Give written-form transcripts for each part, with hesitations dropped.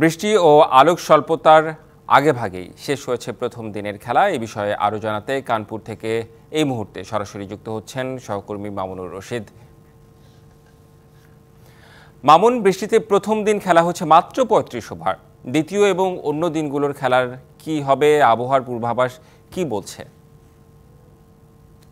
বৃষ্টি ও আলোক স্বল্পতার আগেভাগেই শেষ হয়েছে প্রথম দিনের খেলা। এই বিষয়ে আরও জানাতে কানপুর থেকে এই মুহূর্তে সরাসরি যুক্ত হচ্ছেন সহকর্মী মামুনুর রশিদ। মামুন, বৃষ্টিতে প্রথম দিন খেলা হচ্ছে মাত্র ৩৫ ওভার। দ্বিতীয় এবং অন্য দিনগুলোর খেলার কি হবে, আবহাওয়ার পূর্বাভাস কি বলছে?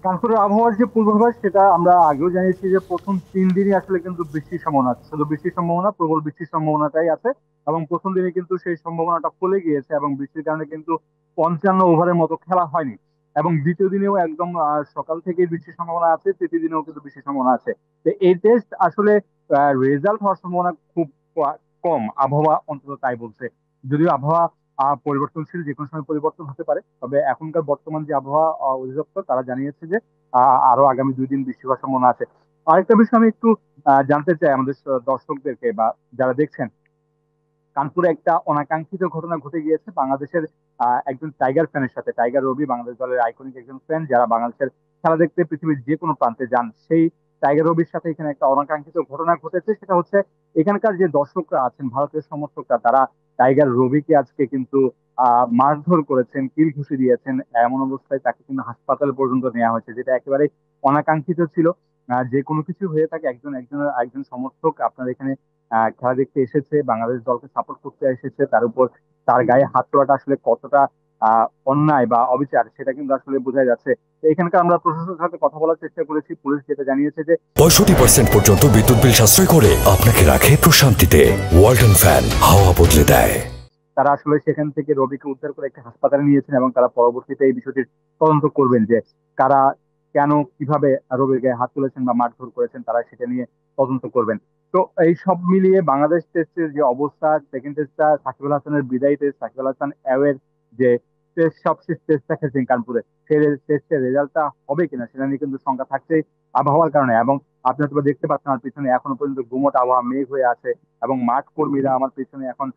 কানপুরের আবহাওয়ার যে পূর্বাভাস সেটা আমরা আগেও জানিয়েছি যে প্রথম 3 দিনই আসলে কিন্তু বৃষ্টির সম্ভাবনা আছে, শুধু বৃষ্টির সম্ভাবনা, প্রবল বৃষ্টির সম্ভাবনাটাই আছে। এবং প্রথম দিনে কিন্তু সেই সম্ভাবনাটা ফলে গিয়েছে এবং বৃষ্টির কারণে কিন্তু 55 ওভারের মতো খেলা হয়নি। এবং দ্বিতীয় দিনেও একদম সকাল থেকে বৃষ্টির সম্ভাবনা আছে, তৃতীয় দিনেও কিন্তু বৃষ্টির সম্ভাবনা আছে। তো এই টেস্ট আসলে রেজাল্ট হওয়ার সম্ভাবনা খুব কম, আবহাওয়া অন্তত তাই বলছে। যদিও আবহাওয়া পরিবর্তনশীল, যে কোনো সময় পরিবর্তন হতে পারে, তবে এখনকার বর্তমান যে আবহাওয়া অধিদপ্তর তারা জানিয়েছে যে আরো আগামী 2 দিন বৃষ্টি হওয়ার সম্ভাবনা আছে। আরেকটা বিষয় আমি একটু জানতে চাই আমাদের দর্শকদেরকে বা যারা দেখছেন, কানপুরে একটা অনাকাঙ্ক্ষিত ঘটনা ঘটে গিয়েছে বাংলাদেশের একজন টাইগার ফ্যানের সাথে। টাইগার রবি বাংলাদেশ দলের আইকনিক একজন ফ্যান, যারা বাংলাদেশের খেলা দেখতে পৃথিবীর যে কোনো প্রান্তে যান, সেই টাইগার রবির সাথে এখানে একটা অনাকাঙ্ক্ষিত ঘটনা ঘটেছে। সেটা হচ্ছে, এখানকার যে দর্শকরা আছেন, ভারতীয় সমর্থকরা, তারা টাইগার রবিকে আজকে কিন্তু মারধর করেছেন, কিল ঘুষি দিয়েছেন। এমন অবস্থায় তাকে কিন্তু হাসপাতাল পর্যন্ত নেওয়া হয়েছে, যেটা একেবারে অনাকাঙ্ক্ষিত ছিল। যে কোনো কিছু হয়ে থাকে, একজন একজন একজন সমর্থক আপনার এখানে খেলা দেখতে এসেছে, বাংলাদেশ দলকে সাপোর্ট করতে এসেছে, তার উপর তার গায়ে হাত তোলাটা আসলে কতটা অন্যায় বা অবিচার, সেটা কিন্তু আসলে বোঝা যাচ্ছে। তো এখানকার আমরা প্রশাসনের সাথে কথা বলার চেষ্টা করেছি। পুলিশ যেটা জানিয়েছে যে 65% পর্যন্ত বিদ্যুৎ বিল সাশ্রয় করে আপনাকে রাখে প্রশান্তিতে। ওয়ালটন ফ্যান, হাওয়া বদলে দেয়। তারা আসলে সেখান থেকে রবিকে উদ্ধার করে একটা হাসপাতালে নিয়েছেন এবং তারা পরবর্তীতে এই বিষয়টির তদন্ত করবেন, যে কারা, কেন, কিভাবে রবির গায়ে হাত তুলেছেন বা মারধর করেছেন, তারা সেটা নিয়ে তদন্ত করবেন। তো এই সব মিলিয়ে বাংলাদেশ টেস্টের যে অবস্থা, সেকেন্ড টেস্টটা সাকিব আল হাসানের বিদায়ী টেস্ট, সাকিব আল হাসান অ্যাওয়ের যে টেস্ট, সবশেষ টেস্টটা খেলছেন কানপুরে, সেই টেস্টের রেজাল্টটা হবে কিনা সেটা নিয়ে কিন্তু শঙ্কা থাকছে আবহাওয়ার কারণে। এবং আপনি হয়তো দেখতে পাচ্ছেন আমার পিছনে এখনো পর্যন্ত গুমোট আবহাওয়া, মেঘ হয়ে আছে। এবং মাঠ কর্মীরা আমার পিছনে এখন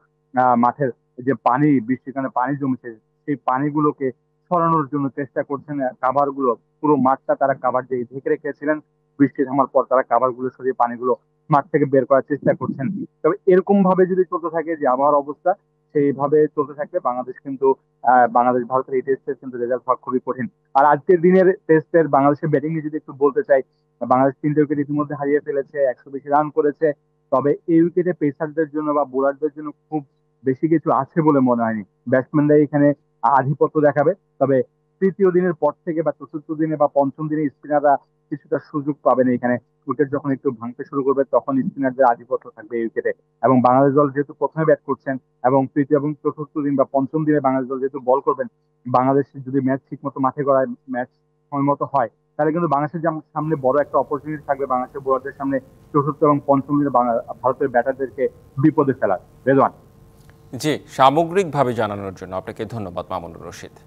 মাঠের যে পানি, বৃষ্টির কারণে পানি জমেছে, সেই পানিগুলোকে সরানোর জন্য চেষ্টা করছেন। কাভার গুলো, পুরো মাঠটা তারা কাভার দিয়ে ঢেকে রেখেছিলেন, বৃষ্টি থামার পর তারা কাভার গুলো সরিয়ে পানিগুলো মাঠ থেকে বের করার চেষ্টা করছেন। তবে এরকম ভাবে যদি চলতে থাকে যে আবহাওয়ার অবস্থা, সেইভাবে চলতে থাকলে বাংলাদেশ কিন্তু বাংলাদেশ ভারতের এই টেস্টের কিন্তু রেজাল্ট হওয়া খুবই কঠিন। আর আজকের দিনের টেস্টের বাংলাদেশের ব্যাটিং নিয়ে যদি একটু বলতে চাই, বাংলাদেশ 3টে উইকেট ইতিমধ্যে হারিয়ে ফেলেছে, 100 বেশি রান করেছে। তবে এই উইকেটে পেসারদের জন্য বা বোলারদের জন্য খুব বেশি কিছু আছে বলে মনে হয়নি। ব্যাটসম্যানরাই এখানে আধিপত্য দেখাবে। তবে তৃতীয় দিনের পর থেকে বা চতুর্থ দিনে বা পঞ্চম দিনে স্পিনাররা কিছুটা সুযোগ পাবেন এখানে। উইকেট যখন একটু ভাঙতে শুরু করবে, তখন স্পিনারদের আধিপত্য থাকবে এই উইকেটে। এবং বাংলাদেশ দল যেহেতু প্রথমে ব্যাট করছেন, এবং তৃতীয় এবং চতুর্থ দিন বা পঞ্চম দিনে বাংলাদেশ দল যেহেতু বল করবেন, বাংলাদেশ যদি ম্যাচ ঠিক মতো মাঠে গড়ায়, ম্যাচ সময় মতো হয়, তাহলে কিন্তু বাংলাদেশের সামনে বড় একটা অপরচুনিটি থাকবে, বাংলাদেশের বোলারদের সামনে চতুর্থ এবং পঞ্চম দিনে ভারতের ব্যাটারদেরকে বিপদে ফেলার। রেজওয়ান। জি, সামগ্রিকভাবে জানানোর জন্য আপনাকে ধন্যবাদ মামুনুর রশিদ।